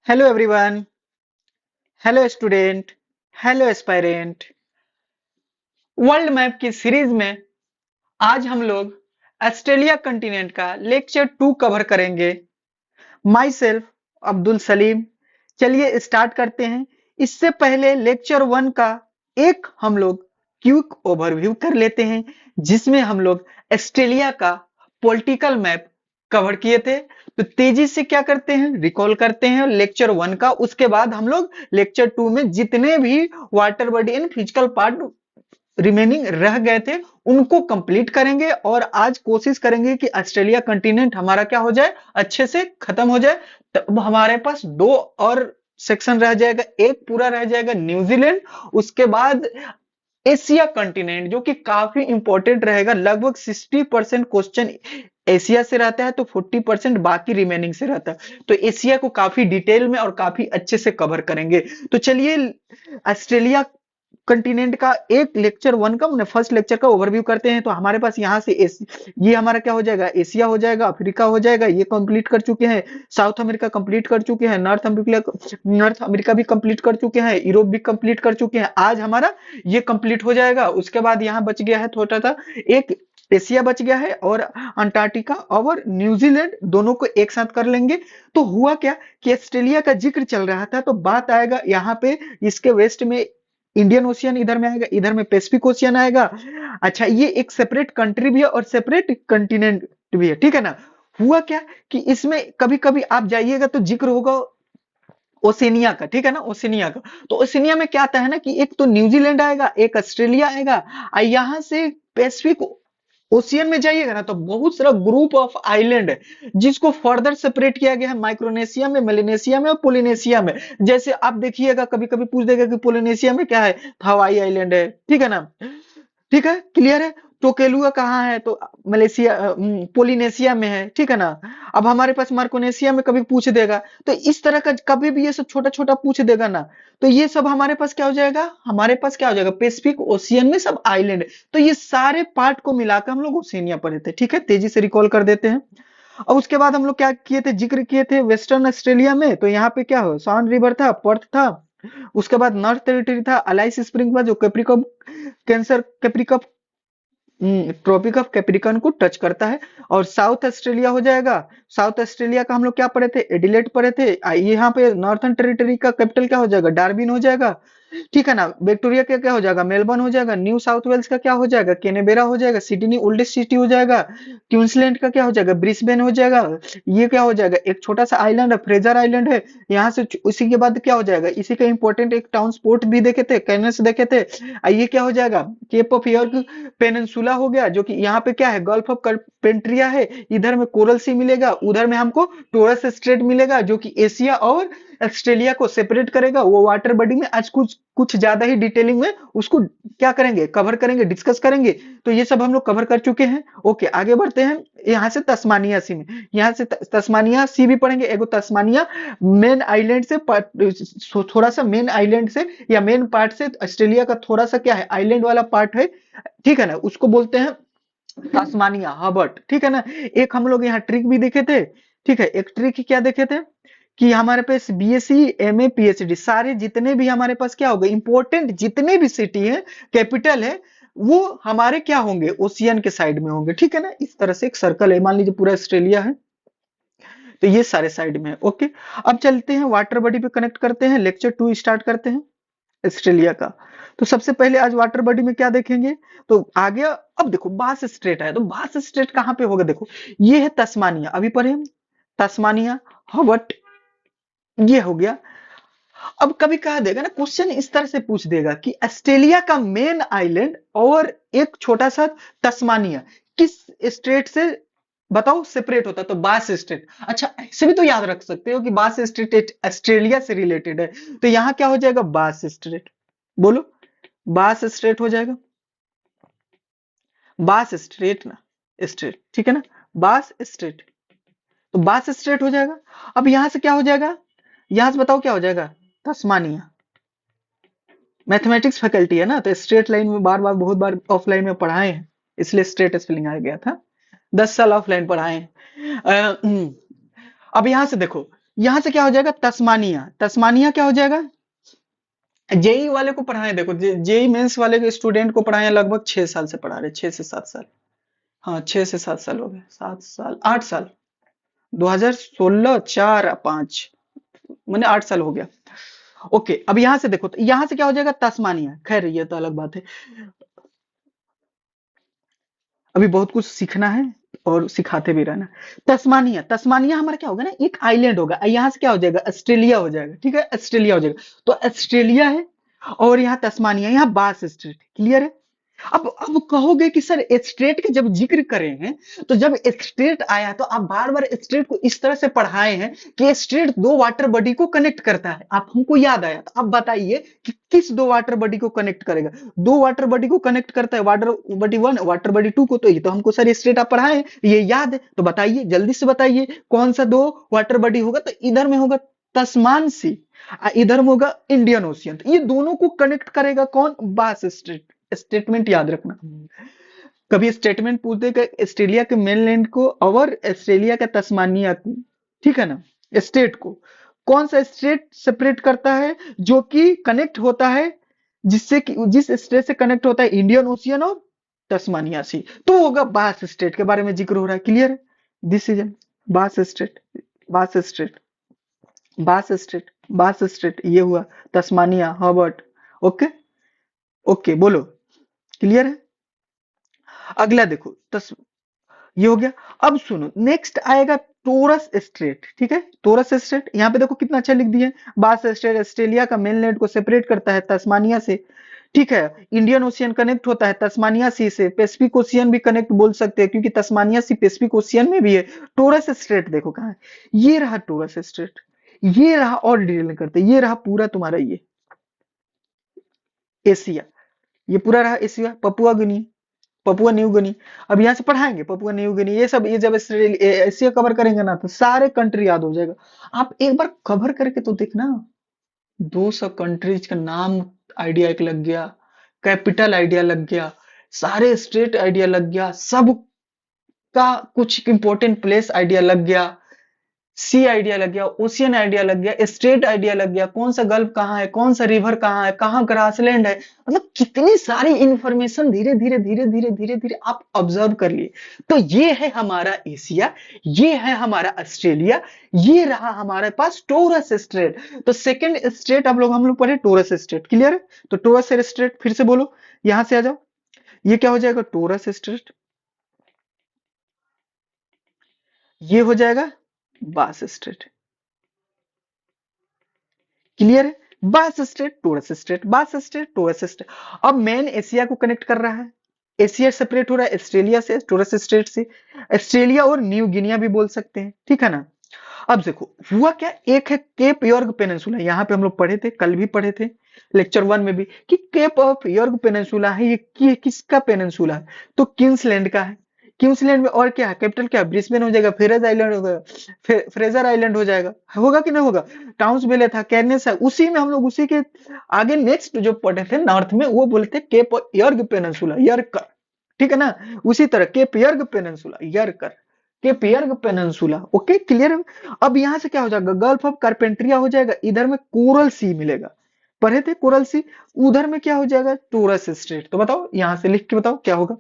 Hello everyone. Hello student. Hello aspirant. World map की series में आज हम लोग ऑस्ट्रेलिया कंटिनेंट का लेक्चर 2 कवर करेंगे। My self Abdul Salim. चलिए स्टार्ट करते हैं। इससे पहले लेक्चर 1 का एक हम लोग क्विक ओवरव्यू कर लेते हैं, जिसमें हम लोग ऑस्ट्रेलिया का पॉलिटिकल मैप कवर किए थे। तो तेजी से क्या करते हैं, रिकॉल करते हैं लेक्चर 1 का। उसके बाद हम लोग लेक्चर 2 में जितने भी water body and physical part remaining रह गए थे उनको कंप्लीट करेंगे, और आज कोशिश करेंगे कि ऑस्ट्रेलिया कंटिनेंट हमारा क्या हो जाए, अच्छे से खत्म हो जाए। तब हमारे पास दो और सेक्शन रह जाएगा, एक पूरा रह जाएगा न्यूजीलैंड। उसके बाद एशिया कंटिनेंट, जो कि काफी इंपॉर्टेंट रहेगा। लगभग 60% क्वेश्चन एशिया से रहता है, तो 40% बाकी रिमेनिंग से रहता है। तो एशिया को काफी डिटेल में और काफी अच्छे से कवर करेंगे। तो चलिए ऑस्ट्रेलिया कंटिनेंट का एक लेक्चर 1 का फर्स्ट लेक्चर का ओवरव्यू करते हैं। तो हमारे पास यहाँ से ये हमारा क्या हो जाएगा, एशिया हो जाएगा, अफ्रीका हो जाएगा, ये कंप्लीट कर चुके हैं। साउथ अमेरिका कंप्लीट कर चुके हैं, नॉर्थ अमेरिका भी कंप्लीट कर चुके हैं, यूरोप भी कंप्लीट कर चुके हैं। आज हमारा ये कंप्लीट हो जाएगा। उसके बाद यहाँ बच गया है थोड़ा सा, एक एशिया बच गया है, और अंटार्कटिका और न्यूजीलैंड दोनों को एक साथ कर लेंगे। तो हुआ क्या कि ऑस्ट्रेलिया का जिक्र चल रहा था, तो बात आएगा यहाँ पे इसके वेस्ट में इंडियन ओशियन इधर में आएगा, इधर में पैसिफिक ओशियन आएगा। अच्छा, ये एक सेपरेट कंट्री भी है और सेपरेट कंटिनेंट भी है, ठीक है ना। हुआ क्या कि इसमें कभी कभी आप जाइएगा तो जिक्र होगा ओसेनिया का, ठीक है ना, ओसेनिया का। तो ओसेनिया में क्या आता है ना कि एक तो न्यूजीलैंड आएगा, एक ऑस्ट्रेलिया आएगा, और यहां से पैसिफिक ओशियन में जाइएगा ना तो बहुत सारा ग्रुप ऑफ आइलैंड है, जिसको फर्दर सेपरेट किया गया है माइक्रोनेशिया में, मेलेनेशिया में और पोलिनेशिया में। जैसे आप देखिएगा कभी कभी पूछ देगा कि पोलिनेशिया में क्या है, हवाई आइलैंड है, ठीक है ना। ठीक है, क्लियर है। टोकेलुआ कहाँ है, तो मलेशिया पोलिनेशिया में है, ठीक है ना। अब हमारे पास मार्कोनेशिया में कभी पूछ देगा, तो इस तरह का कभी भी ये सब छोटा छोटा पूछ देगा ना, तो ये सब हमारे पास क्या हो जाएगा, हमारे पास क्या हो जाएगा, पैसिफिक ओशियन में सब आइलैंड है। तो ये सारे पार्ट को मिलाकर हम लोग ओशिनिया पढ़े थे, ठीक है। तेजी से रिकॉल कर देते हैं। और उसके बाद हम लोग क्या किए थे, जिक्र किए थे वेस्टर्न ऑस्ट्रेलिया में। तो यहाँ पे क्या हो, सॉन रिवर था, पर्थ था। उसके बाद नॉर्थ टेरिटरी था, अलाइस स्प्रिंग था, जो कैप्रिकॉम कैंसर कैप्रिकॉम ट्रॉपिक ऑफ कैप्रिकॉर्न को टच करता है। और साउथ ऑस्ट्रेलिया हो जाएगा। साउथ ऑस्ट्रेलिया का हम लोग क्या पढ़े थे, एडिलेट पढ़े थे। यहाँ पे नॉर्थर्न टेरिटरी का कैपिटल क्या हो जाएगा, डार्विन हो जाएगा, ठीक है ना। विक्टोरिया का क्या हो जाएगा, मेलबर्न हो जाएगा। न्यू साउथ वेल्स का क्या हो जाएगा, केनेबेरा हो जाएगा। सिडनी ओल्डेस्ट सिटी हो जाएगा। क्वींसलैंड का क्या हो जाएगा, ब्रिस्बेन हो जाएगा। ये क्या हो जाएगा, एक छोटा सा आइलैंड है, फ्रेजर आइलैंड है। यहाँ से उसी के बाद क्या हो जाएगा, इसी का इंपॉर्टेंट एक टाउन स्पोर्ट भी देखे थे, कैनस देखे थे। ये क्या हो जाएगा, केप ऑफ यॉर्क पेनिनसुला हो गया, जो कि यहाँ पे क्या है, गल्फ ऑफ पेंट्रिया है। इधर में कोरल सी मिलेगा, उधर में हमको टोरस स्ट्रेट मिलेगा, जो कि एशिया और ऑस्ट्रेलिया को सेपरेट करेगा। वो वाटर बॉडी में आज कुछ कुछ ज्यादा ही डिटेलिंग में उसको क्या करेंगे, कवर करेंगे, डिस्कस करेंगे। तो ये सब हम लोग कवर कर चुके हैं। ओके, आगे बढ़ते हैं। यहाँ से तस्मानिया सी में, यहाँ से तस्मानिया सी भी पढ़ेंगे। एगो तस्मानिया मेन आइलैंड से थोड़ा सा मेन आइलैंड से या मेन पार्ट से ऑस्ट्रेलिया का थोड़ा सा क्या है, आइलैंड वाला पार्ट है, ठीक है ना। उसको बोलते हैं तस्मानिया हर्बर्ट, ठीक है ना। एक हम लोग यहाँ ट्रिक भी देखे थे, ठीक है। एक ट्रिक क्या देखे थे कि हमारे पास बीएससी एमए पीएचडी सारे जितने भी हमारे पास क्या होगा, इंपॉर्टेंट जितने भी सिटी है, कैपिटल है, वो हमारे क्या होंगे, ओशियन के साइड में होंगे, ठीक है ना। इस तरह से एक सर्कल है, मान लीजिए पूरा ऑस्ट्रेलिया है, तो ये सारे साइड में है। ओके, अब चलते हैं वाटर बॉडी पे कनेक्ट करते हैं, लेक्चर 2 स्टार्ट करते हैं ऑस्ट्रेलिया का। तो सबसे पहले आज वाटर बॉडी में क्या देखेंगे, तो आ गया। अब देखो बास स्ट्रेट है, तो बास स्ट्रेट कहाँ पे होगा, देखो ये है तस्मानिया, अभी पढ़े हम तस्मानिया, हबट, ये हो गया। अब कभी कहा देगा ना, क्वेश्चन इस तरह से पूछ देगा कि ऑस्ट्रेलिया का मेन आइलैंड और एक छोटा सा तस्मानिया किस स्टेट से बताओ सेपरेट होता है, तो बास स्टेट। अच्छा, ऐसे भी तो याद रख सकते हो कि बास स्टेट ऑस्ट्रेलिया से रिलेटेड है, तो यहाँ क्या हो जाएगा, बास स्ट्रेट। बोलो, बास स्ट्रेट हो जाएगा, बास स्ट्रेट ना, स्ट्रेट, ठीक है ना, बास स्ट्रेट। तो बास स्ट्रेट हो जाएगा। अब यहां से क्या हो जाएगा, यहां से बताओ क्या हो जाएगा, तस्मानिया। मैथमेटिक्स फैकल्टी है ना, तो स्ट्रेट लाइन में बार बार बहुत बार ऑफलाइन में पढ़ाए हैं, इसलिए स्ट्रेट स्पेलिंग आ गया था। 10 साल ऑफलाइन पढ़ाए हैं। अब यहां से देखो, यहां से क्या हो जाएगा, तस्मानिया, तस्मानिया क्या हो जाएगा, जेई वाले को पढ़ाए, देखो जेई मेंस वाले के स्टूडेंट को पढ़ाए लगभग 6 साल से पढ़ा रहे, 6 से 7 साल। हाँ 6 से 7 साल हो गए, 7 साल 8 साल, 2016 4 5, मैंने 8 साल हो गया। ओके, अब यहां से देखो, तो यहां से क्या हो जाएगा, तस्मानिया, खैर ये तो अलग बात है, अभी बहुत कुछ सीखना है और सिखाते भी रहना। तस्मानिया, तस्मानिया हमारा क्या होगा ना, एक आइलैंड होगा, यहाँ से क्या हो जाएगा, ऑस्ट्रेलिया हो जाएगा, ठीक है, ऑस्ट्रेलिया हो जाएगा। तो ऑस्ट्रेलिया है और यहाँ तस्मानिया, यहाँ बास स्ट्रेट, क्लियर है। अब कहोगे कि सर स्ट्रेट का जब जिक्र करें हैं, तो जब स्ट्रेट आया तो आप बार बार स्ट्रेट को इस तरह से पढ़ाए हैं कि स्ट्रेट दो वाटर बॉडी को कनेक्ट करता है, आप हमको याद आया, तो अब बताइए कि किस दो वाटर बॉडी को कनेक्ट करेगा, दो वाटर बॉडी को कनेक्ट करता है, water body one, water body two को, तो ये तो हमको सर स्ट्रेट आप पढ़ाए हैं, ये याद है, तो बताइए जल्दी से बताइए कौन सा दो वाटर बॉडी होगा, तो इधर में होगा तस्मान सी, इधर में होगा इंडियन ओशियन, ये दोनों को कनेक्ट करेगा कौन, बास स्ट्रेट। स्टेटमेंट याद रखना, कभी स्टेटमेंट पूछते कि ऑस्ट्रेलिया के मेनलैंड को और ऑस्ट्रेलिया का तस्मानिया को, ठीक है ना, स्टेट को कौन सा स्टेट सेपरेट करता है, जो कि कनेक्ट होता है, जिससे कि जिस स्टेट से कनेक्ट होता है इंडियन ओशियन और तस्मानिया सी, तो होगा बास स्टेट के बारे में जिक्र हो रहा है, क्लियर है, दिस इज बास स्टेट, बास स्टेट, बास स्टेट, बास स्टेट, ये हुआ तस्मानिया, हर्बर्ट, ओके, ओके बोलो, क्लियर है। अगला देखो ये हो गया। अब सुनो, नेक्स्ट आएगा टोरस स्ट्रेट, ठीक है, टोरस स्ट्रेट, यहाँ पे देखो कितना अच्छा लिख दिया है, बास स्ट्रेट ऑस्ट्रेलिया का मेनलैंड को सेपरेट करता है तस्मानिया से, ठीक है, इंडियन ओशियन कनेक्ट होता है तस्मानिया सी से, पैसिफिक ओशियन भी कनेक्ट बोल सकते हैं क्योंकि तस्मानिया सी पैसिफिक ओशियन में भी है। टोरस स्ट्रेट देखो कहाँ है, ये रहा टोरस स्ट्रेट, ये रहा, और डिटेल में करते, ये रहा पूरा तुम्हारा ये एशिया, ये पूरा रहा एशिया, पपुआ गिनी, पपुआ न्यू गिनी, अब यहाँ से पढ़ाएंगे पपुआ न्यू गिनी, ये सब, ये जब एशिया कवर करेंगे ना तो सारे कंट्री याद हो जाएगा। आप एक बार कवर करके तो देखना, 200 कंट्रीज का नाम आइडिया एक लग गया, कैपिटल आइडिया लग गया, सारे स्टेट आइडिया लग गया, सब का कुछ इंपॉर्टेंट प्लेस आइडिया लग गया, सी आइडिया लग गया, ओशियन आइडिया लग गया, स्टेट आइडिया लग गया, कौन सा गल्फ कहाँ है, कौन सा रिवर कहाँ है, कहाँ ग्रासलैंड है, मतलब कितनी सारी इंफॉर्मेशन धीरे धीरे धीरे धीरे धीरे धीरे आप ऑब्जर्व कर लिए। तो ये है हमारा एशिया, ये है हमारा ऑस्ट्रेलिया, ये रहा हमारे पास टोरस स्ट्रेट। तो सेकंड स्टेट हम लोग पढ़े टोरस स्ट्रेट, क्लियर है। तो टोरस स्ट्रेट फिर से बोलो, यहां से आ जाओ, ये क्या हो जाएगा, टोरस स्ट्रेट, ये हो जाएगा बास स्ट्रेट, क्लियर है, बास स्टेट टोरस स्टेट, बास स्टेट टोरस स्टेट। अब मेन एशिया को कनेक्ट कर रहा है, एशिया सेपरेट हो रहा है ऑस्ट्रेलिया से, टोरस स्टेट से, ऑस्ट्रेलिया और न्यू गिनिया भी बोल सकते हैं, ठीक है ना। अब देखो हुआ क्या, एक है केप यॉर्क पेनिनसुला, यहाँ पे हम लोग पढ़े थे, कल भी पढ़े थे लेक्चर 1 में भी, कि केप ऑफ यॉर्क पेनिनसुला है, ये किसका पेनिनसुला है, तो क्वींसलैंड का है। क्वींसलैंड में और क्या है, कैपिटल क्या है, ब्रिस्बेन हो जाएगा, फेरज आइलैंड होगा, फ्रेजर आइलैंड हो जाएगा, होगा कि नहीं होगा, टाउन्सविल था, कैर्नेस है, उसी में हम लोग उसी के आगे नेक्स्ट जो पढ़े थे नॉर्थ में, वो बोलते केप यॉर्क पेनिनसुला, यर्कर, ठीक है ना, उसी तरह cap York peninsula, yorker, cap York peninsula, okay clear है। अब यहां से क्या हो जाएगा, गल्फ ऑफ कार्पेंट्रिया हो जाएगा, इधर में कोरल सी मिलेगा, पढ़े थे कोरल सी, उधर में क्या हो जाएगा, टोरस स्ट्रेट। तो बताओ यहां से लिख के बताओ क्या होगा,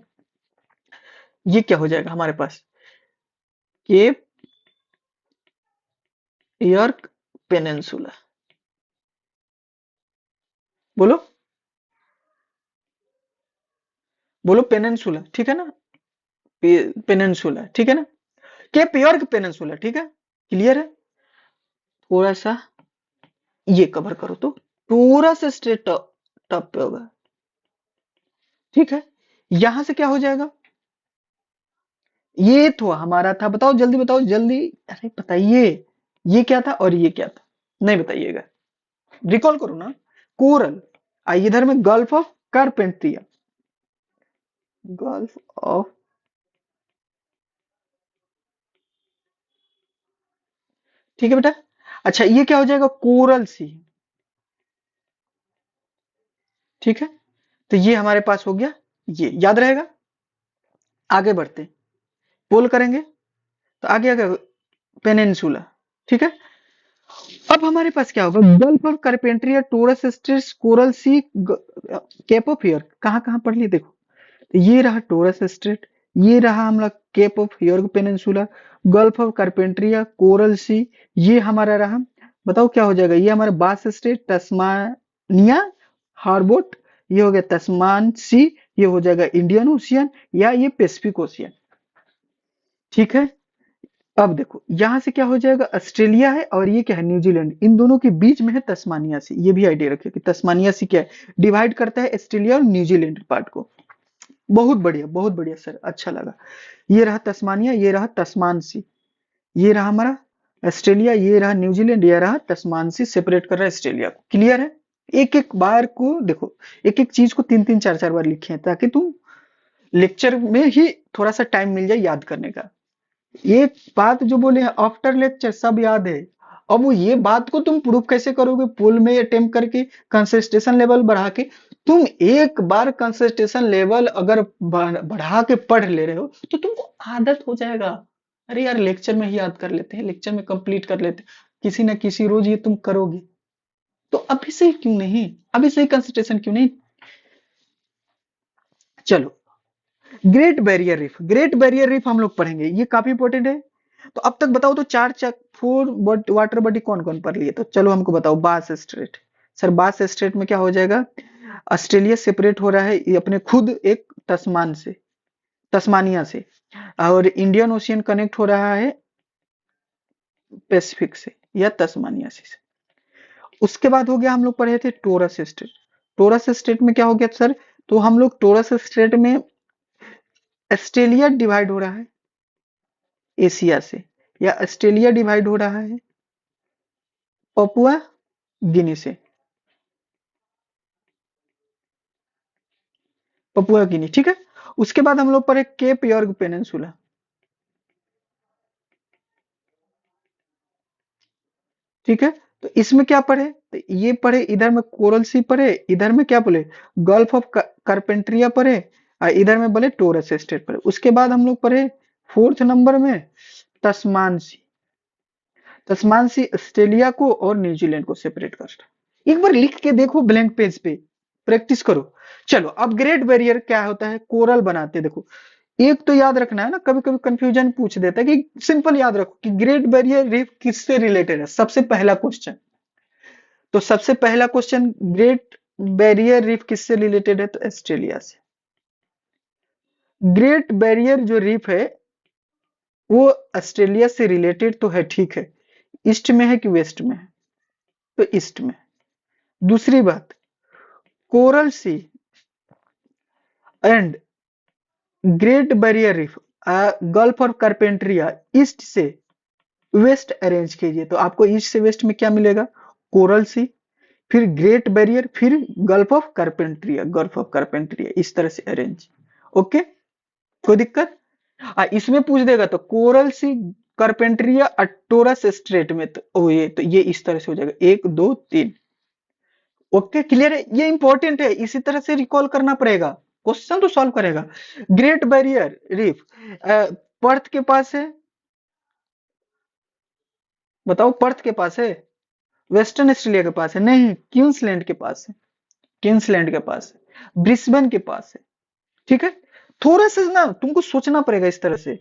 ये क्या हो जाएगा हमारे पास, केप यॉर्क पेनिनसुला, बोलो, बोलो पेनिनसुला, ठीक है ना, पेनिनसुला, ठीक है ना, केप यॉर्क पेनिनसुला, ठीक है, क्लियर है। थोड़ा सा ये कवर करो तो टोरस स्ट्रेट टॉप पे होगा, ठीक है। यहां से क्या हो जाएगा, ये तो हमारा था, बताओ जल्दी बताओ जल्दी, अरे बताइए, ये क्या था और ये क्या था, नहीं बताइएगा, रिकॉल करो ना, कोरल, आई इधर में gulf of Carpentaria, gulf of, ठीक है बेटा। अच्छा ये क्या हो जाएगा, कोरल सी, ठीक है, तो ये हमारे पास हो गया, ये याद रहेगा। आगे बढ़ते, पोल करेंगे, तो आगे आगे पेनिनसुला, ठीक है। अब हमारे पास क्या होगा, Gulf of Carpentaria, Torres Straits, Coral Sea, Cape of here. कहाँ कहाँ पढ़ लिए देखो, तो ये रहा टोरस स्ट्रेट, ये रहा हमारा Cape of Here Peninsula, Gulf of Carpentaria, Coral Sea, ये हमारा रहा। बताओ क्या हो जाएगा, ये हमारा बास स्ट्रेट, तस्मानिया हार्बोट, ये हो गया तस्मान सी, ये हो जाएगा इंडियन ओशियन, या ये पैसिफिक ओशियन। ठीक है, अब देखो यहां से क्या हो जाएगा, ऑस्ट्रेलिया है और ये क्या है, न्यूजीलैंड, इन दोनों के बीच में है तस्मानिया सी। ये भी आइडिया रखिए कि तस्मानिया सी क्या है, डिवाइड करता है ऑस्ट्रेलिया और न्यूजीलैंड पार्ट को। बहुत बढ़िया सर, अच्छा लगा। ये रहा तस्मानिया, ये रहा तस्मान सी, ये रहा हमारा ऑस्ट्रेलिया, ये रहा न्यूजीलैंड, ये रहा तस्मान सी, सेपरेट कर रहा है ऑस्ट्रेलिया को। क्लियर है, एक एक बार को देखो, एक एक चीज को तीन तीन चार चार बार लिखे ताकि तुम लेक्चर में ही थोड़ा सा टाइम मिल जाए याद करने का। एक बात जो बोले आफ्टर लेक्चर सब याद है, अब वो ये बात को तुम प्रूफ कैसे करोगे, पुल में अटेम्प्ट करके कंसंट्रेशन लेवल बढ़ा के। तुम एक बार कंसंट्रेशन लेवल अगर बढ़ा के पढ़ ले रहे हो तो तुमको आदत हो जाएगा। अरे यार लेक्चर में ही याद कर लेते हैं, लेक्चर में कंप्लीट कर लेते हैं, किसी ना किसी रोज ये तुम करोगे, तो अभी से क्यों नहीं, अभी से कंसंट्रेशन क्यों नहीं। चलो, ग्रेट बैरियर रीफ हम लोग पढ़ेंगे, ये काफी इंपॉर्टेंट है। तो अब तक बताओ तो चार चक फोर वाटर बॉडी कौन कौन पढ़ लिए, तो चलो हमको बताओ। बास स्ट्रेट, सर बास स्ट्रेट में क्या हो जाएगा, ऑस्ट्रेलिया सेपरेट हो रहा है ये अपने खुद एक तस्मान से, तस्मानिया से, और इंडियन ओशियन कनेक्ट हो रहा है पैसिफिक से या तस्मानिया से। उसके बाद हो गया, हम लोग पढ़े थे टोरस स्ट्रेट। टोरस स्ट्रेट में क्या हो गया सर, तो हम लोग टोरस स्ट्रेट में ऑस्ट्रेलिया डिवाइड हो रहा है एशिया से, या ऑस्ट्रेलिया डिवाइड हो रहा है पपुआ गिनी से, पपुआ गिनी। ठीक है, उसके बाद हम लोग पढ़े केप यॉर्क पेनिनसुला। ठीक है, तो इसमें क्या पढ़े, तो ये पढ़े, इधर में कोरल सी पढ़े, इधर में क्या बोले, गल्फ ऑफ कार्पेंट्रिया पढ़े, और इधर में बोले टोरस स्ट्रेट पढ़े। उसके बाद हम लोग पढ़े फोर्थ नंबर में तस्मान सी। तस्मान सी ऑस्ट्रेलिया को और न्यूजीलैंड को सेपरेट करता है। एक बार लिख के देखो ब्लैंक पेज पे, प्रैक्टिस करो। चलो, अब ग्रेट बैरियर क्या होता है, कोरल बनाते हैं। देखो एक तो याद रखना है ना, कभी कभी कंफ्यूजन पूछ देता है, कि सिंपल याद रखो कि ग्रेट बैरियर रीफ किससे रिलेटेड है, सबसे पहला क्वेश्चन। तो सबसे पहला क्वेश्चन, ग्रेट बैरियर रीफ किससे रिलेटेड है, तो ऑस्ट्रेलिया से। ग्रेट बैरियर जो रीफ है वो ऑस्ट्रेलिया से रिलेटेड तो है, ठीक है, ईस्ट में है कि वेस्ट में है, तो ईस्ट में। दूसरी बात, Coral Sea and Great Barrier Reef, Gulf of Carpentaria east से वेस्ट अरेंज कीजिए, तो आपको ईस्ट से वेस्ट में क्या मिलेगा, कोरल सी, फिर ग्रेट बैरियर, फिर गल्फ ऑफ कार्पेंट्रिया, गल्फ ऑफ कार्पेंट्रिया, इस तरह से अरेंज। ओके, कोई दिक्कत। इसमें पूछ देगा तो कोरल सी, कार्पेंट्रिया, टोरस स्ट्रेट में, तो ये इस तरह से हो जाएगा, एक दो तीन। ओके, क्लियर है, ये इंपॉर्टेंट है, इसी तरह से रिकॉल करना पड़ेगा, क्वेश्चन तो सॉल्व करेगा। ग्रेट बैरियर रीफ पर्थ के पास है, बताओ पर्थ के पास है, वेस्टर्न ऑस्ट्रेलिया के पास है, नहीं क्वींसलैंड के पास है, क्वींसलैंड के पास है, ब्रिस्बेन के पास है। ठीक है, थोड़ा सा ना तुमको सोचना पड़ेगा इस तरह से,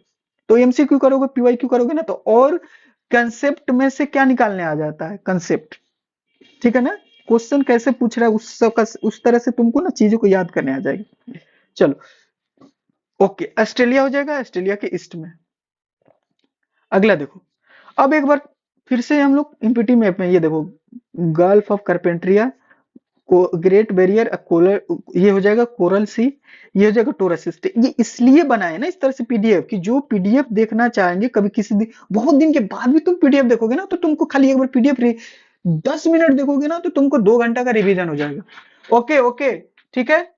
तो एमसीक्यू करोगे, पीवाईक्यू करोगे ना, तो और कंसेप्ट में से क्या निकालने आ जाता है, कंसेप्ट। ठीक है ना, क्वेश्चन कैसे पूछ रहा है उस सब का, उस तरह से तुमको ना चीजों को याद करने आ जाएगी। चलो, ओके, ऑस्ट्रेलिया हो जाएगा, ऑस्ट्रेलिया के ईस्ट में। अगला देखो, अब एक बार फिर से हम लोग इम्पिटी मैप में, ये देखो गल्फ ऑफ कार्पेंट्रिया, को ग्रेट बैरियर, कोलर, ये हो जाएगा कोरल सी, ये हो जाएगा टोरस स्ट्रेट। ये इसलिए बनाए ना इस तरह से पीडीएफ, कि जो पीडीएफ देखना चाहेंगे कभी किसी दिन, बहुत दिन के बाद भी तुम पीडीएफ देखोगे ना, तो तुमको खाली एक बार पीडीएफ 10 मिनट देखोगे ना, तो तुमको 2 घंटा का रिवीजन हो जाएगा। ओके ओके, ठीक है,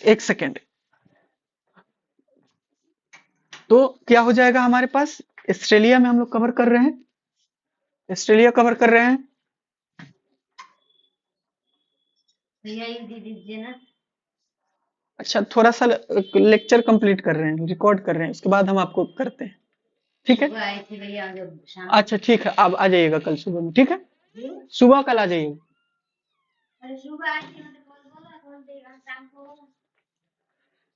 एक सेकेंड। तो क्या हो जाएगा हमारे पास, ऑस्ट्रेलिया में हम लोग कवर कर रहे हैं, ऑस्ट्रेलिया कवर कर रहे हैं। अच्छा, थोड़ा सा लेक्चर कंप्लीट कर रहे हैं, रिकॉर्ड कर रहे हैं, उसके बाद हम आपको करते हैं। ठीक है। अच्छा ठीक है, अब आ जाइएगा कल सुबह में, ठीक है। सुबह कल आ जाइएगा।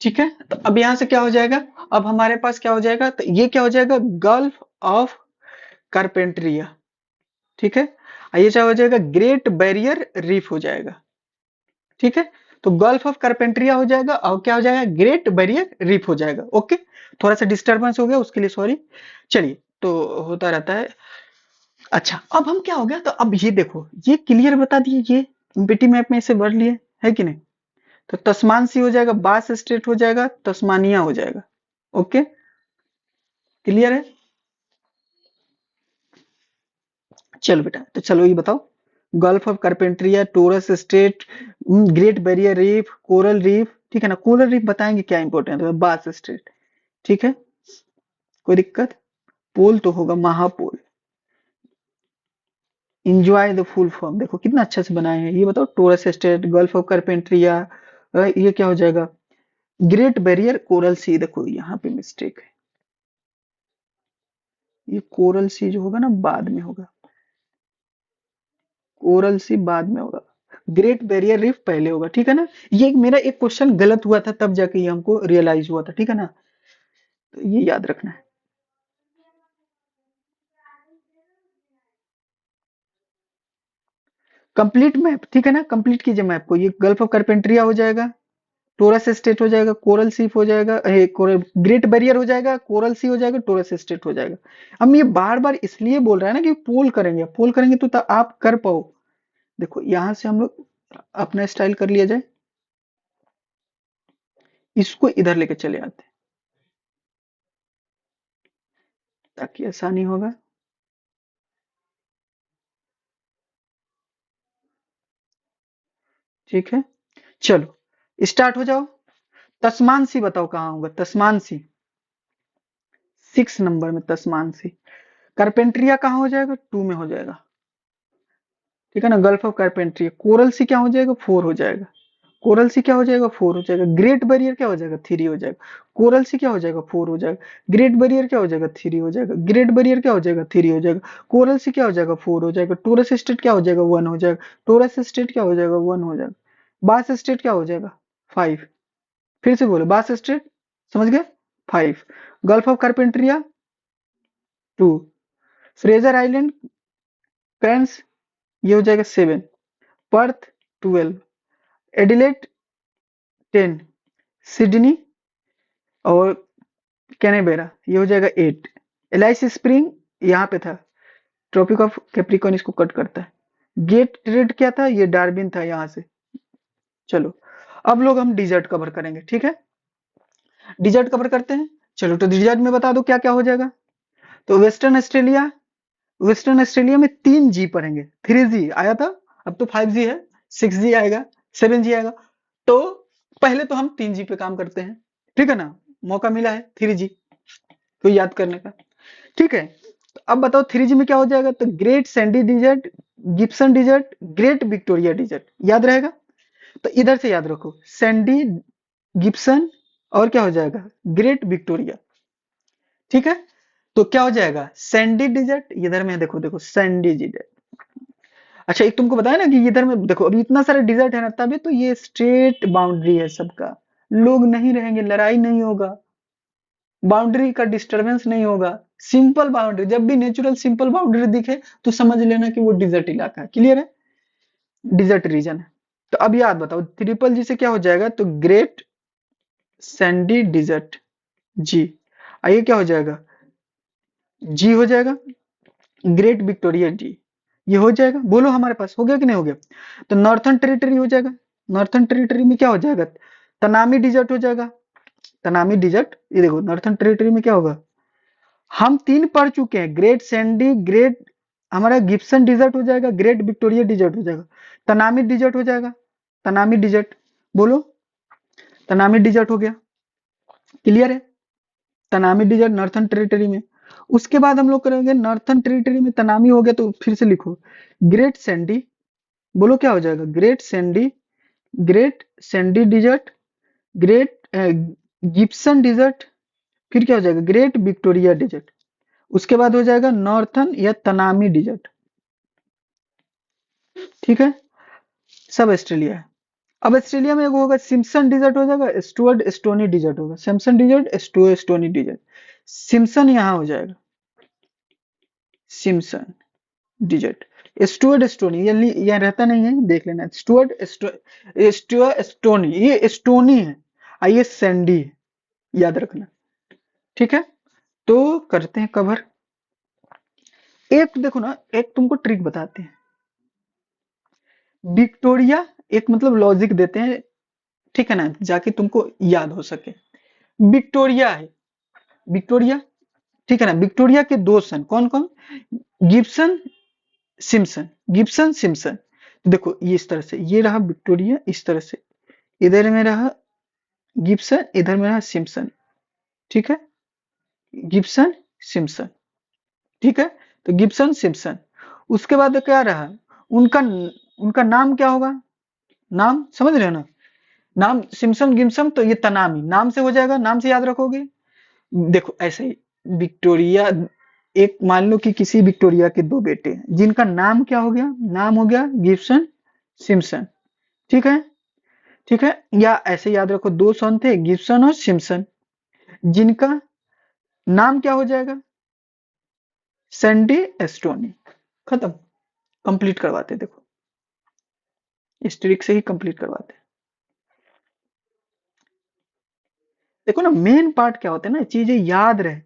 ठीक है, तो अब यहाँ से क्या हो जाएगा, अब हमारे पास क्या हो जाएगा, तो ये क्या हो जाएगा, गल्फ ऑफ कारपेंट्रिया। ठीक है, ये क्या हो जाएगा, ग्रेट बैरियर रीफ हो जाएगा। ठीक है, तो गल्फ ऑफ कारपेंट्रिया हो जाएगा और क्या हो जाएगा, ग्रेट बैरियर रीफ हो जाएगा। ओके, थोड़ा सा डिस्टरबेंस हो गया, उसके लिए सॉरी। चलिए, तो होता रहता है। अच्छा, अब हम क्या हो गया, तो अब ये देखो, ये क्लियर बता दिए, ये बीटी मैप में इसे भर लिए, है कि नहीं। तो तस्मान सी हो जाएगा, बास स्टेट हो जाएगा, तस्मानिया हो जाएगा। ओके, क्लियर है। चलो बेटा, तो चलो ये बताओ, Gulf of Carpentaria, Torres Strait, Great Barrier Reef, coral reef. ठीक है ना, कोरल रीफ बताएंगे क्या इंपॉर्टेंट है, बास स्टेट। ठीक है, कोई दिक्कत। पोल तो होगा महापोल। इंजॉय द फुल फॉर्म, देखो कितना अच्छा से बनाए हैं। ये बताओ, Torres Strait, Gulf of Carpentaria, ये क्या हो जाएगा, ग्रेट बैरियर कोरल सी। देखो यहाँ पे मिस्टेक है, ये कोरल सी जो होगा ना बाद में होगा, कोरल सी बाद में होगा, ग्रेट बैरियर रीफ पहले होगा। ठीक है ना, ये मेरा एक क्वेश्चन गलत हुआ था, तब जाके ये हमको रियलाइज हुआ था। ठीक है ना, तो ये याद रखना है। कंप्लीट मैप, ठीक है ना, कंप्लीट कीजिए मैप को। ये गल्फ ऑफ कारपेंट्रिया हो जाएगा, टोरस स्टेट हो जाएगा, कोरल सीप हो जाएगा, कोरल ग्रेट बैरियर हो जाएगा, कोरल सी हो जाएगा, टोरस स्टेट हो जाएगा। हम ये बार बार इसलिए बोल रहे हैं ना कि पोल करेंगे, पोल करेंगे तो आप कर पाओ। देखो यहां से हम लोग अपना स्टाइल कर लिया जाए, इसको इधर लेके चले आते हैं ताकि आसानी होगा। ठीक है, चलो स्टार्ट हो जाओ। तस्मान सी बताओ कहाँ होगा, तस्मान सी 6 नंबर में, तस्मान सी। कारपेंट्रिया कहाँ हो जाएगा, 2 में हो जाएगा। ठीक है ना, गल्फ ऑफ कारपेंट्रिया। कोरल सी क्या हो जाएगा, 4 हो जाएगा। कोरल सी क्या हो जाएगा, 4 हो जाएगा। ग्रेट बैरियर क्या हो जाएगा, 3 हो जाएगा। कोरल सी क्या हो जाएगा, 4 हो जाएगा। ग्रेट बैरियर क्या हो जाएगा, 3 हो जाएगा। ग्रेट बैरियर क्या हो जाएगा, 3 हो जाएगा। कोरल सी क्या हो जाएगा, 4 हो जाएगा। टोरस स्टेट क्या हो जाएगा, 1 हो जाएगा। टोरस स्टेट क्या हो जाएगा, 1 हो जाएगा। बास स्टेट क्या हो जाएगा, 5। फिर से बोलो, बास स्टेट, समझ गए, 5। Gulf of Carpentaria 2। Fraser Island, Cairns, ये हो जाएगा 7। पर्थ 12। एडिलेट 10। सिडनी और कैनबेरा ये हो जाएगा 8। एलाइस स्प्रिंग यहाँ पे था, ट्रॉपिक ऑफ कैप्रिकॉर्न इसको कट करता है। गेट ट्रेड क्या था, ये डार्विन था यहाँ से। चलो, अब लोग हम डिजर्ट कवर करेंगे। ठीक है, डिजर्ट कवर करते हैं। चलो, तो डिजर्ट में बता दो क्या क्या हो जाएगा। तो वेस्टर्न ऑस्ट्रेलिया, वेस्टर्न ऑस्ट्रेलिया में 3G पढ़ेंगे। 3G आया था, अब तो 5G है, 6G आएगा, 7G आएगा। तो पहले तो हम 3G पे काम करते हैं। ठीक है ना, मौका मिला है 3G को याद करने का। ठीक है, तो अब बताओ 3G में क्या हो जाएगा, तो Great Sandy Desert, Gibson Desert, Great Victoria Desert, याद रहेगा। तो इधर से याद रखो, सैंडी, गिब्सन और क्या हो जाएगा, ग्रेट विक्टोरिया। ठीक है, तो क्या हो जाएगा, सैंडी डिजर्ट, इधर में देखो, देखो सैंडी डिजर्ट। अच्छा, एक तुमको बताया ना कि इधर में देखो, अभी इतना सारा डिजर्ट है ना, तभी तो ये स्ट्रेट बाउंड्री है सबका, लोग नहीं रहेंगे, लड़ाई नहीं होगा, बाउंड्री का डिस्टरबेंस नहीं होगा। सिंपल बाउंड्री, जब भी नेचुरल सिंपल बाउंड्री दिखे तो समझ लेना कि वो डिजर्ट इलाका है। क्लियर है, डिजर्ट रीजन है। तो अब याद बताओ, ट्रिपल जी से क्या हो जाएगा, तो ग्रेट सैंडी डिजर्ट जी। आइए क्या हो जाएगा, जी हो जाएगा। ग्रेट विक्टोरिया जी, ये हो जाएगा। बोलो हमारे पास हो गया कि नहीं हो गया। तो नॉर्थर्न टेरिटरी हो जाएगा। नॉर्थर्न टेरिटरी में क्या हो जाएगा, तनामी डिजर्ट हो जाएगा। तनामी डिजर्ट, ये देखो नॉर्थर्न टेरिटरी में क्या होगा, हम 3 पढ़ चुके हैं, ग्रेट सैंडी, ग्रेट हमारा गिब्सन डिजर्ट हो जाएगा, ग्रेट विक्टोरिया डिजर्ट हो जाएगा, तनामी डिजर्ट हो जाएगा। तनामी डिजर्ट, बोलो, तनामी डिजर्ट हो गया। क्लियर है, तनामी डिजर्ट नॉर्थर्न टेरिटरी में। उसके बाद हम लोग करेंगे नॉर्थर्न टेरिटरी में तनामी हो गया, तो फिर से लिखो ग्रेट सैंडी। बोलो क्या हो जाएगा, Great Sandy, Great Sandy Desert, Great Gibson Desert, फिर क्या हो जाएगा, ग्रेट विक्टोरिया डिजर्ट। उसके बाद हो जाएगा नॉर्थन या तनामी डिजर्ट, ठीक है, सब ऑस्ट्रेलिया है। अब ऑस्ट्रेलिया में एगो होगा सिम्पसन डिजर्ट हो जाएगा, स्टुअर्ट स्टोनी डिजर्ट होगा, Simpson desert, Sturt Stony desert. Simpson यहाँ हो जाएगा, सिम्पसन डिजर्ट। स्टुअर्ट स्टोनी ये यहाँ रहता नहीं है, देख लेना, स्टुअर्ट स्टोनी, ये स्टोनी है और ये सैंडी है, याद रखना, ठीक है। तो करते हैं कवर। एक देखो ना, एक तुमको ट्रिक बताते हैं। विक्टोरिया, एक मतलब लॉजिक देते हैं, ठीक है ना, जाके तुमको याद हो सके। विक्टोरिया है, विक्टोरिया, ठीक है ना, विक्टोरिया के दो सन कौन कौन, गिब्सन सिम्पसन, गिब्सन सिम्पसन। देखो ये इस तरह से, ये रहा विक्टोरिया इस तरह से, इधर में रहा गिब्सन, इधर में रहा सिम्पसन, ठीक है, गिब्सन सिम्पसन, ठीक है। तो गिब्सन सिम्पसन, उसके बाद क्या रहा, उनका उनका नाम क्या होगा, नाम समझ रहे हो ना, नाम सिम्पसन गिब्सन, तो ये तनामी नाम से हो जाएगा, नाम से याद रखोगे। देखो ऐसे ही विक्टोरिया, एक मान लो कि किसी विक्टोरिया के दो बेटे हैं जिनका नाम क्या हो गया, नाम हो गया गिब्सन सिम्पसन, ठीक है, ठीक है। या ऐसे याद रखो, दो सन थे गिब्सन और सिम्पसन, जिनका नाम क्या हो जाएगा, सैंडी एस्टोनी। खत्म, कंप्लीट करवाते, देखो इस ट्रिक से ही कंप्लीट करवाते। देखो ना, मेन पार्ट क्या होता है ना, चीजें याद रहे।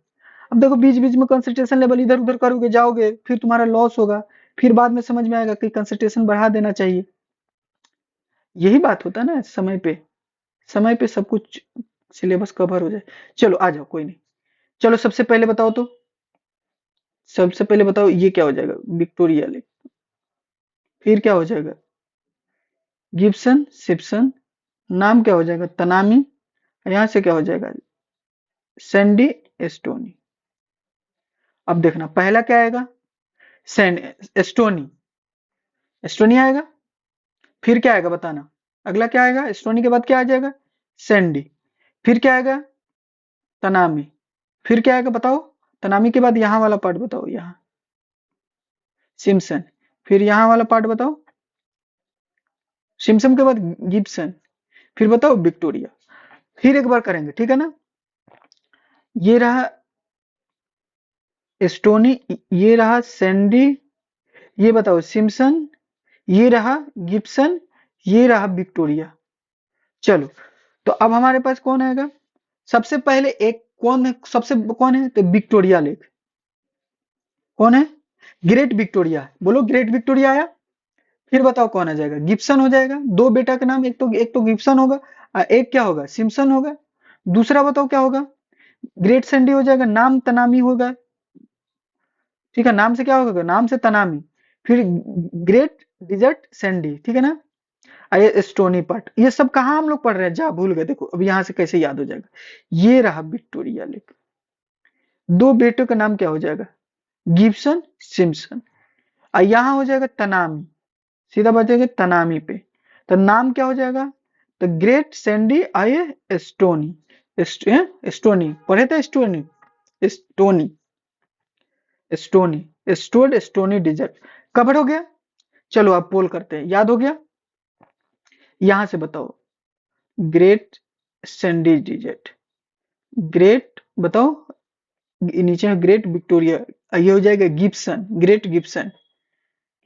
अब देखो बीच बीच में कंसंट्रेशन लेवल इधर उधर करोगे जाओगे, फिर तुम्हारा लॉस होगा, फिर बाद में समझ में आएगा कि कंसंट्रेशन बढ़ा देना चाहिए। यही बात होता है ना, समय पे सब कुछ सिलेबस कवर हो जाए। चलो आ जाओ, कोई नहीं। चलो सबसे पहले बताओ तो, सबसे पहले बताओ ये क्या हो जाएगा, विक्टोरिया लेक, फिर क्या हो जाएगा, गिब्सन सिम्पसन, नाम क्या हो जाएगा, तनामी, यहां से क्या हो जाएगा, सैंडी एस्टोनी। अब देखना पहला क्या आएगा, सैंड एस्टोनी, एस्टोनी आएगा, फिर क्या आएगा बताना, अगला क्या आएगा, एस्टोनी के बाद क्या आ जाएगा, सैंडी, फिर क्या आएगा, तनामी, फिर क्या आएगा बताओ, तनामी के बाद यहाँ वाला पार्ट बताओ, यहाँ सिम्पसन, फिर यहाँ वाला पार्ट बताओ, सिम्पसन के बाद गिब्सन, फिर बताओ विक्टोरिया। फिर एक बार करेंगे, ठीक है ना। ये रहा एस्टोनी, ये रहा सैंडी, ये बताओ सिम्पसन, ये रहा गिब्सन, ये रहा विक्टोरिया। चलो, तो अब हमारे पास कौन आएगा, सबसे पहले एक कौन है, सबसे कौन है, तो विक्टोरिया लेक, कौन है, ग्रेट विक्टोरिया, बोलो ग्रेट विक्टोरिया आया। फिर बताओ कौन आ जाएगा, गिब्सन हो जाएगा, दो बेटा का नाम, एक तो गिब्सन होगा और एक क्या होगा, सिम्पसन होगा। दूसरा बताओ क्या होगा, ग्रेट सैंडी हो जाएगा, नाम तनामी होगा, ठीक है, नाम से क्या होगा, नाम से तनामी, फिर ग्रेट डिजर्ट सैंडी, ठीक है ना। ये स्टोनी पार्ट, ये सब कहाँ हम लोग पढ़ रहे हैं, जा भूल गए, देखो अब यहाँ से कैसे याद हो जाएगा। ये रहा विक्टोरिया लेक, दो बेटों का नाम क्या हो जाएगा, गिब्सन सिम्पसन, और यहाँ हो जाएगा तनामी, सीधा बचेगा तनामी पे, तो नाम क्या हो जाएगा, तो ग्रेट सैंडी आए स्टोनी, स्टोनी पढ़े थे, Stony, Stony, Stony, Sturt Stony desert, cover हो गया। चलो अब पोल करते हैं, याद हो गया, यहां से बताओ, ग्रेट सैंडी डिजर्ट, ग्रेट बताओ, नीचे है ग्रेट विक्टोरिया, ये हो जाएगा गिब्सन, ग्रेट गिब्सन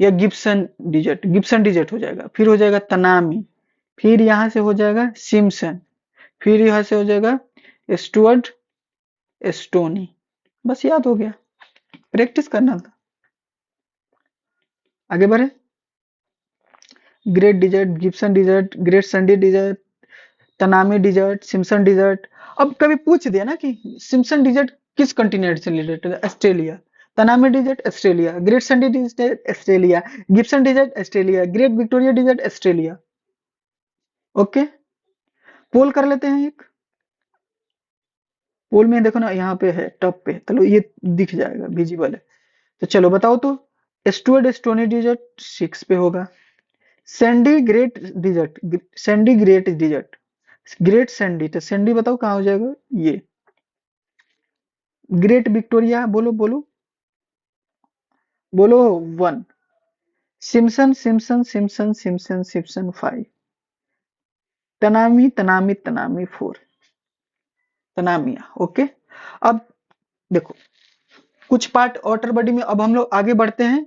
या गिब्सन डिजर्ट, गिब्सन डिजर्ट हो जाएगा, फिर हो जाएगा तनामी, फिर यहां से हो जाएगा सिम्पसन, फिर यहां से हो जाएगा स्टुअर्ट स्टोनी। बस याद हो गया, प्रैक्टिस करना था। आगे बढ़े, Great Desert, Gibson Desert, Great Sandy Desert, Tanami Desert, Simpson Desert. अब कभी पूछ दिया ना कि सिम्पसन डिजर्ट किस कंटिनेंट से रिलेटेड है, Australia, Tanami Desert Australia, Great Sandy Desert Australia, Gibson Desert Australia, Great Victoria Desert Australia. Okay, poll कर लेते हैं एक, पोल में देखो ना यहाँ पे है टॉप पे, चलो ये दिख जाएगा, विजिबल है। तो चलो बताओ तो, स्टुअर्ट स्टोनी डिजर्ट 6 पे होगा, Sandy Great desert, Sandy Great desert, Great Sandy, तो सैंडी बताओ कहाँ हो जाएगा, ये ग्रेट विक्टोरिया, बोलो बोलो, बोलो 1, Simpson Simpson Simpson Simpson Simpson 5, Tanami Tanami Tanami 4, तनामिया। ओके, अब देखो कुछ पार्ट वाटर बॉडी में, अब हम लोग आगे बढ़ते हैं,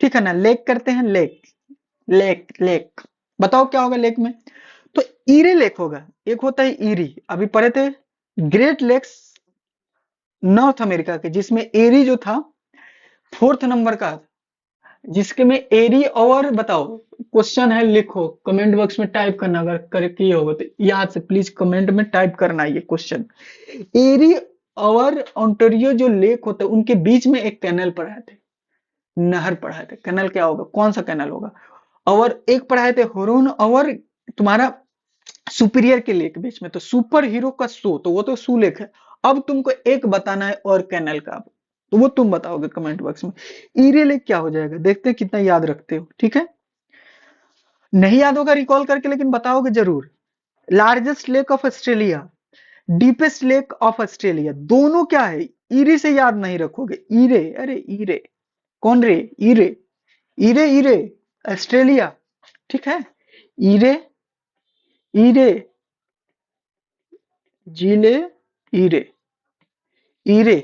ठीक है ना। लेक करते हैं, लेक लेक लेक, बताओ क्या होगा लेक में। तो ईरे लेक होगा, एक होता है ईरी, अभी पढ़े थे ग्रेट लेक्स नॉर्थ अमेरिका के, जिसमें एरी जो था फोर्थ नंबर का, जिसके में एरी, और बताओ क्वेश्चन है, लिखो कमेंट बॉक्स में टाइप करना, अगर करके होगा तो याद से प्लीज कमेंट में टाइप करना ये क्वेश्चन। एरी और ओंटारियो जो लेक होता है उनके बीच में एक कैनल पढ़ाए थे, नहर पढ़ाए थे। कैनल क्या होगा, कौन सा कैनल होगा। और एक पढ़ाए थे हुरोन और तुम्हारा सुपीरियर के लेक बीच में, तो सुपर हीरो का सो, तो वो तो सू लेक है। अब तुमको एक बताना है और कैनल का, तो वो तुम बताओगे कमेंट बॉक्स में। ईरे लेक क्या हो जाएगा, देखते हैं कितना याद रखते हो, ठीक है। नहीं याद होगा रिकॉल करके, लेकिन बताओगे जरूर। Largest lake of Australia, deepest lake of Australia, दोनों क्या है। ईरे से याद नहीं रखोगे, ईरे, अरे ईरे कौन रे, ईरे, ईरे ईरे ऑस्ट्रेलिया, ठीक है। ईरे, ईरे, जीले, Eyre, Eyre,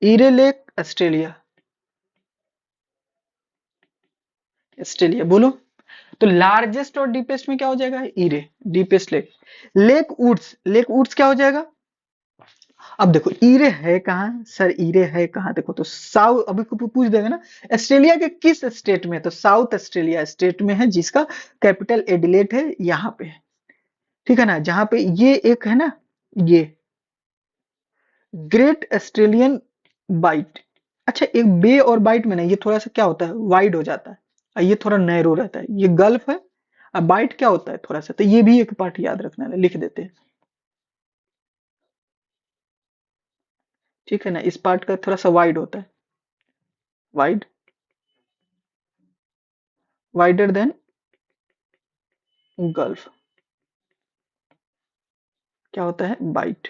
Eyre Lake Australia, Australia बोलो। तो लार्जेस्ट और डीपेस्ट में क्या हो जाएगा, Eyre, deepest lake. Lake Woods, Lake Woods क्या हो जाएगा। अब देखो ईरे है कहाँ सर, ईरे है कहाँ, देखो तो साउथ, अभी पूछ देगा ना ऑस्ट्रेलिया के किस स्टेट में, तो साउथ ऑस्ट्रेलिया स्टेट में है, जिसका कैपिटल एडिलेड है, यहाँ पे है, ठीक है ना। जहां पे ये एक है ना, ये ग्रेट ऑस्ट्रेलियन बाइट। अच्छा, एक बे और बाइट में ना ये थोड़ा सा क्या होता है, वाइड हो जाता है, और ये थोड़ा नैरो रहता है, ये गल्फ है। अब बाइट क्या होता है थोड़ा सा, तो ये भी एक पार्ट याद रखना है, लिख देते हैं, ठीक है ना। इस पार्ट का थोड़ा सा वाइड होता है, वाइड, वाइडर देन गल्फ, क्या होता है, बाइट।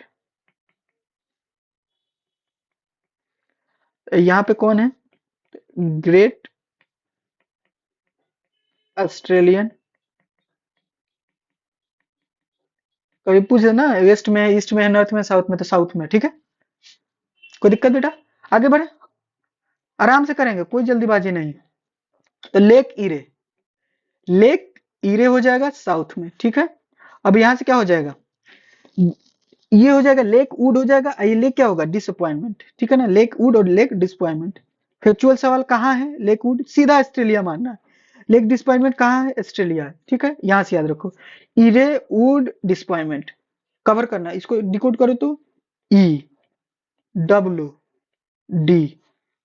यहाँ पे कौन है, ग्रेट ऑस्ट्रेलियन, कभी पूछे ना वेस्ट में है, ईस्ट में है, नॉर्थ में, साउथ में, तो साउथ में, ठीक है। कोई दिक्कत बेटा, आगे बढ़े, आराम से करेंगे, कोई जल्दीबाजी नहीं। तो लेक ईरे, लेक ईरे हो जाएगा साउथ में, ठीक है। अब यहां से क्या हो जाएगा, ये हो जाएगा लेक वुड हो जाएगा, ये लेक क्या होगा, डिसअपॉइंटमेंट, ठीक है ना। लेक वुड और लेक डिसअपॉइंटमेंट, फैक्चुअल सवाल कहाँ है, लेक वुड सीधा ऑस्ट्रेलिया मानना है, लेक डिसअपॉइंटमेंट कहाँ है, ऑस्ट्रेलिया है, ठीक है। यहां से याद रखो, ईरे वुड डिसअपॉइंटमेंट कवर करना, इसको डिकोड करो तो ई डब्ल्यू डी,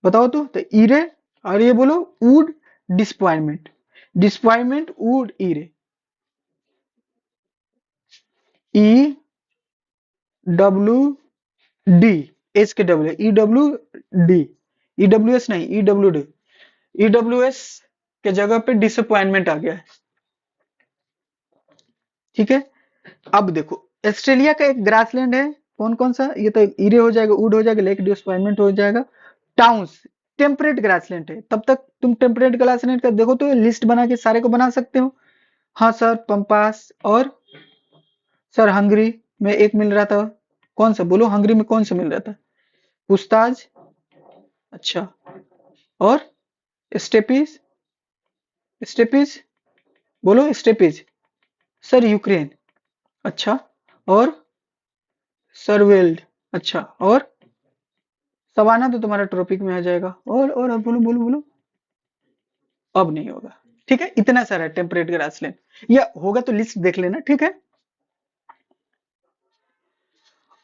बताओ तो ईरे, और ये बोलो Wood Disappointment, Disappointment Wood Eyre, E W D, H K W, E W D, E W S नहीं, E W D, E W S के जगह पे डिसअपॉइंटमेंट आ गया है, ठीक है। अब देखो ऑस्ट्रेलिया का एक ग्रासलैंड है, कौन कौन सा, ये तो ईरे हो जाएगा, वुड हो जाएगा, लेक डिसअपॉइंटमेंट हो जाएगा, टाउन्स, टेम्परेट ग्रासलैंड है। तब तक तुम टेम्परेट ग्रासलैंड का देखो तो लिस्ट बना के सारे को बना सकते हो। हाँ सर, पंपास, और सर हंगरी में एक मिल रहा था, कौन सा बोलो, हंगरी में कौन सा मिल रहा था, पुस्ताज, अच्छा, और स्टेपीज, स्टेपीज बोलो, स्टेपीज, सर यूक्रेन, अच्छा, और सरवेल्ड, अच्छा, और सवाना तो तुम्हारा ट्रॉपिक में आ जाएगा, और अब बोलो बोलो बोलो, अब नहीं होगा, ठीक है। इतना सारा टेम्परेट ग्रासलैंड, या होगा तो लिस्ट देख लेना, ठीक है।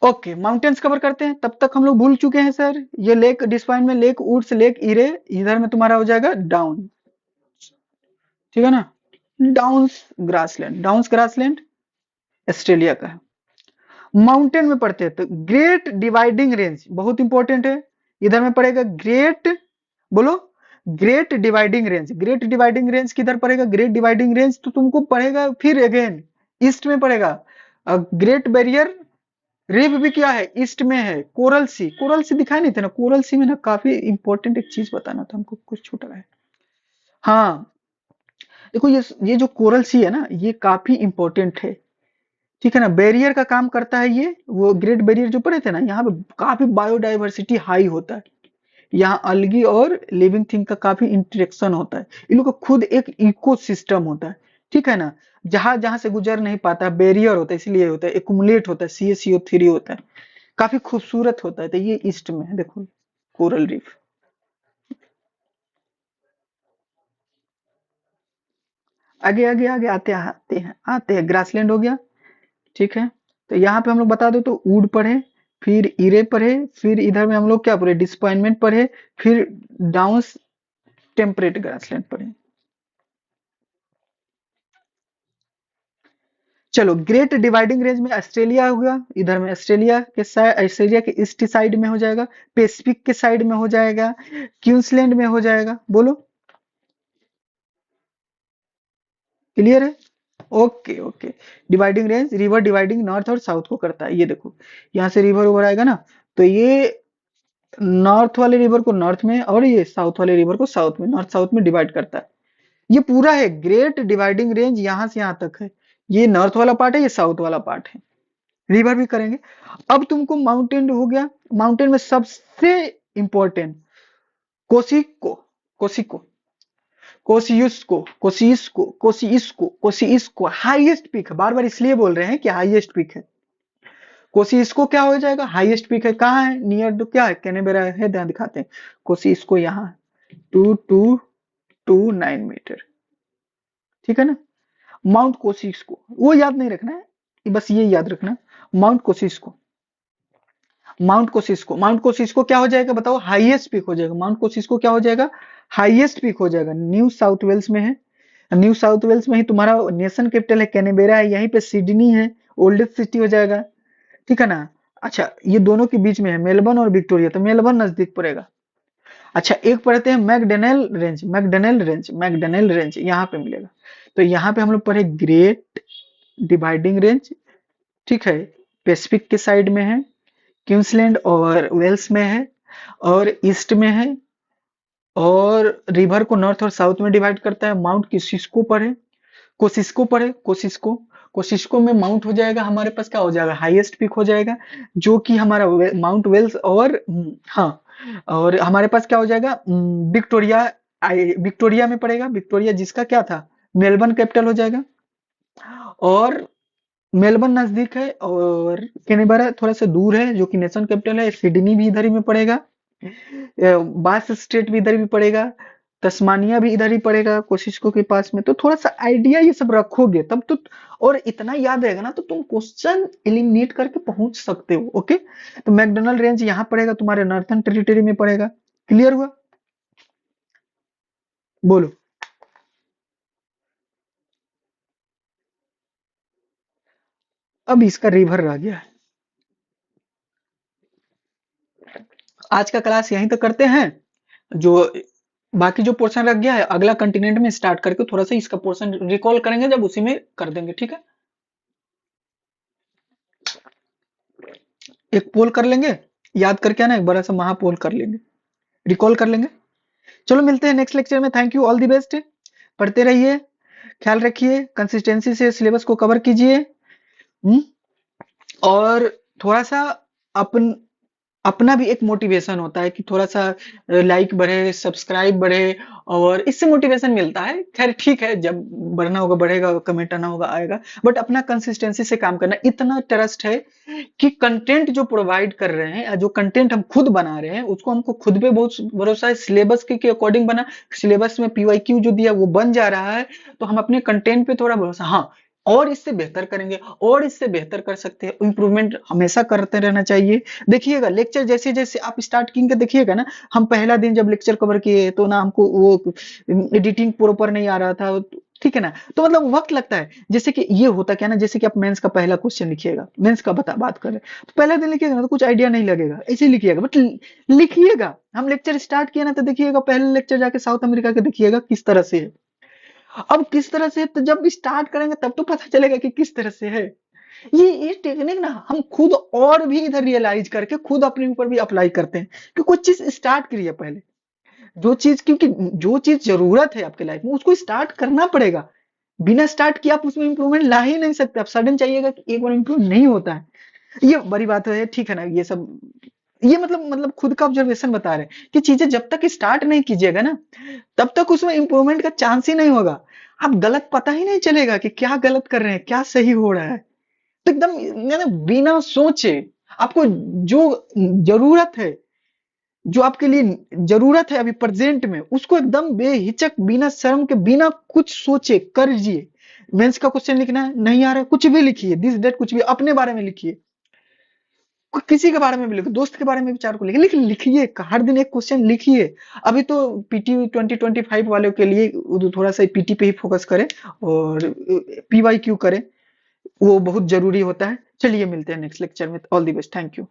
ओके, माउंटेन्स कवर करते हैं, तब तक हम लोग भूल चुके हैं सर, ये लेक डिस्पाइन में लेक वुड्स, लेक ईरे, इधर में तुम्हारा हो जाएगा डाउन, ठीक है ना। Downs grassland, downs grassland Australia का है। माउंटेन में पढ़ते हैं तो ग्रेट डिवाइडिंग रेंज बहुत इंपॉर्टेंट है, इधर में पड़ेगा ग्रेट, बोलो great dividing range, great dividing range किधर पड़ेगा, ग्रेट डिवाइडिंग रेंज तो तुमको पड़ेगा फिर अगेन ईस्ट में पड़ेगा, ग्रेट बैरियर रिफ भी क्या है, ईस्ट में है। कोरल सी, कोरल सी दिखाई नहीं थे ना, कोरल सी में ना काफी इंपॉर्टेंट एक चीज बताना था हमको, कुछ छूट रहा है। हाँ, देखो ये जो कोरल सी है ना, ये काफी इंपॉर्टेंट है। ठीक है ना, बैरियर का काम करता है ये, वो ग्रेट बैरियर जो पढ़े थे ना, यहाँ पे काफी बायोडाइवर्सिटी हाई होता है। यहाँ अलगी और लिविंग थिंग का काफी इंटरेक्शन होता है, इन लोग का खुद एक इकोसिस्टम होता है। ठीक है ना, जहां जहां से गुजर नहीं पाता, बैरियर होता है, इसलिए होता है, एक्युमुलेट होता है, CaCO3 होता है, काफी खूबसूरत होता है। तो ये ईस्ट में है, देखो, कोरल रीफ। आगे आगे आगे आते हैं ग्रासलैंड हो गया। ठीक है, तो यहाँ पे हम लोग बता दो तो वुड पढ़े, फिर इरे पढ़े, फिर इधर में हम लोग क्या पढ़े, डिसअपॉइंटमेंट पढ़े, फिर डाउन टेम्परेट ग्रासलैंड पढ़े। चलो, ग्रेट डिवाइडिंग रेंज में ऑस्ट्रेलिया होगा, इधर में ऑस्ट्रेलिया के साइड, ऑस्ट्रेलिया के ईस्ट साइड में हो जाएगा, पैसिफिक के साइड में हो जाएगा, क्वींसलैंड में हो जाएगा। बोलो, क्लियर है? Okay okay. Dividing range river dividing north और साउथ को करता है, ये देखो, यहाँ से रिवर ओवर आएगा ना, तो ये नॉर्थ वाले रिवर को नॉर्थ में और ये साउथ वाले रिवर को साउथ में, नॉर्थ साउथ में डिवाइड करता है। ये पूरा है ग्रेट डिवाइडिंग रेंज, यहाँ से यहाँ तक है। ये नॉर्थ वाला पार्ट है, ये साउथ वाला पार्ट है। रिवर भी करेंगे। अब तुमको माउंटेन हो गया, माउंटेन में सबसे इंपॉर्टेंट कोसिको, कोसिको, कोसिइस्को हाईएस्ट पीक है, बार बार इसलिए बोल रहे हैं कि हाईएस्ट पीक है। कोसिइस्को क्या हो जाएगा, हाईएस्ट पीक है, कहाँ है, नियर टू क्या है, कैनबेरा है, ध्यान दिखाते हैं। कोसिइस्को यहाँ 2229 मीटर। ठीक है ना, माउंट कोसिइस्को वो याद नहीं रखना है, बस ये याद रखना, माउंट कोसिइस्को, माउंट कोसिस्को, माउंट कोसिस्को क्या हो जाएगा बताओ, हाईएस्ट पीक हो जाएगा। माउंट कोसिस्को क्या हो जाएगा, हाईएस्ट पीक हो जाएगा, न्यू साउथ वेल्स में है। न्यू साउथ वेल्स में ही तुम्हारा नेशन कैपिटल है, कैनबेरा है, यहीं पे सिडनी है, ओल्डेस्ट सिटी हो जाएगा। ठीक है ना। अच्छा, ये दोनों के बीच में है मेलबर्न और विक्टोरिया, तो मेलबर्न नजदीक पड़ेगा। अच्छा, एक पढ़ते हैं मैकडनेल रेंज, मैकडनेल रेंज यहाँ पे मिलेगा। तो यहाँ पे हम लोग पढ़े ग्रेट डिवाइडिंग रेंज। ठीक है, पैसिफिक के साइड में है, क्वींसलैंड और वेल्स में है, और ईस्ट में है, और रिवर को नॉर्थ और साउथ में डिवाइड करता है। माउंट किसिस्को पर है, कोसिस्को पर है, कोसिस्को, कोसिस्को में माउंट हो जाएगा, हमारे पास क्या हो जाएगा, हाईएस्ट पीक हो जाएगा, जो कि हमारा माउंट वेल्स और हाँ, और हमारे पास क्या हो जाएगा, विक्टोरिया, विक्टोरिया में पड़ेगा, विक्टोरिया जिसका क्या था, मेलबर्न कैपिटल हो जाएगा। और मेलबर्न नजदीक है, और कैनबरा थोड़ा सा दूर है, जो कि नेशन कैपिटल है। सिडनी भी इधर ही में पड़ेगा, बास स्टेट भी इधर भी पड़ेगा, तस्मानिया भी इधर ही पड़ेगा कोशिशको के पास में। तो थोड़ा सा आइडिया ये सब रखोगे तब तो, और इतना याद रहेगा ना, तो तुम क्वेश्चन एलिमिनेट करके पहुंच सकते हो। ओके, तो मैकडोनल्ड रेंज यहाँ पड़ेगा, तुम्हारे नॉर्थन टेरिटरी में पड़ेगा। क्लियर हुआ? बोलो। अब इसका रिवर रह गया है। आज का क्लास यहीं तक करते हैं। जो बाकी जो पोर्शन रख गया है, अगला कंटिनेंट में स्टार्ट करके थोड़ा सा इसका पोर्शन रिकॉल करेंगे, जब उसी में कर देंगे। ठीक है, एक पोल कर लेंगे, याद करके ना, एक बड़ा सा महापोल कर लेंगे, रिकॉल कर लेंगे। चलो, मिलते हैं नेक्स्ट लेक्चर में। Thank you, all the best. पढ़ते रहिए, ख्याल रखिए, कंसिस्टेंसी से सिलेबस को कवर कीजिए। हम्म, और थोड़ा सा अपन अपना भी एक मोटिवेशन होता है कि थोड़ा सा लाइक बढ़े, सब्सक्राइब बढ़े, और इससे मोटिवेशन मिलता है। खैर ठीक है, जब बढ़ना होगा बढ़ेगा, कमेंट आना होगा आएगा, बट अपना कंसिस्टेंसी से काम करना। इतना ट्रस्ट है कि कंटेंट जो प्रोवाइड कर रहे हैं, जो कंटेंट हम खुद बना रहे हैं, उसको हमको खुद पे बहुत भरोसा है। सिलेबस के अकॉर्डिंग बना, सिलेबस में PYQ जो दिया वो बन जा रहा है, तो हम अपने कंटेंट पे थोड़ा भरोसा, हाँ, और इससे बेहतर करेंगे, और इससे बेहतर कर सकते हैं। इंप्रूवमेंट हमेशा करते रहना चाहिए। देखिएगा, लेक्चर जैसे जैसे आप स्टार्ट किएंगे, देखिएगा ना, हम पहला दिन जब लेक्चर कवर किए तो ना हमको वो एडिटिंग प्रॉपर नहीं आ रहा था। ठीक है ना, तो मतलब वक्त लगता है। जैसे कि ये होता क्या ना, जैसे कि आप मेंस का पहला क्वेश्चन लिखिएगा, मेंस का बता बात करें, तो पहला दिन लिखिएगा ना तो कुछ आइडिया नहीं लगेगा, ऐसे ही लिखिएगा, बट लिखिएगा। हम लेक्चर स्टार्ट किए ना, तो देखिएगा पहले लेक्चर जाके साउथ अमेरिका के देखिएगा किस तरह से है। अब किस तरह से, तो जब स्टार्ट करेंगे तब तो पता चलेगा कि किस तरह से है। ये टेक्निक ना हम खुद और भी इधर रियलाइज करके खुद अपने ऊपर भी अप्लाई करते हैं कि कुछ चीज स्टार्ट करिए पहले। जो चीज, क्योंकि जो चीज जरूरत है आपके लाइफ में उसको स्टार्ट करना पड़ेगा। बिना स्टार्ट किए आप उसमें इंप्रूवमेंट ला ही नहीं सकते। आप सडन चाहिएगा कि एक बार इंप्रूव नहीं होता है। ये बड़ी बात है, ठीक है ना? ये सब, ये मतलब खुद का ऑब्जर्वेशन बता रहे हैं कि चीजें जब तक स्टार्ट नहीं कीजिएगा ना, तब तक उसमें इंप्रूवमेंट का चांस ही नहीं होगा। आप गलत, पता ही नहीं चलेगा कि क्या गलत कर रहे हैं, क्या सही हो रहा है। तो एकदम ना, बिना सोचे आपको जो जरूरत है, जो आपके लिए जरूरत है अभी प्रेजेंट में, उसको एकदम बेहिचक, बिना शर्म के, बिना कुछ सोचे कर लीजिए। मेंस का क्वेश्चन लिखना है, नहीं आ रहा है, कुछ भी लिखिए, दिस डेट कुछ भी, अपने बारे में लिखिए, किसी के बारे में भी लिखो, दोस्त के बारे में विचार को लिखिए, लिखिए, हर दिन एक क्वेश्चन लिखिए। अभी तो पीटी 2025 वालों के लिए थोड़ा सा पीटी पे ही फोकस करें और पीवाई क्यू करें, वो बहुत जरूरी होता है। चलिए मिलते हैं नेक्स्ट लेक्चर में। All the best, thank you.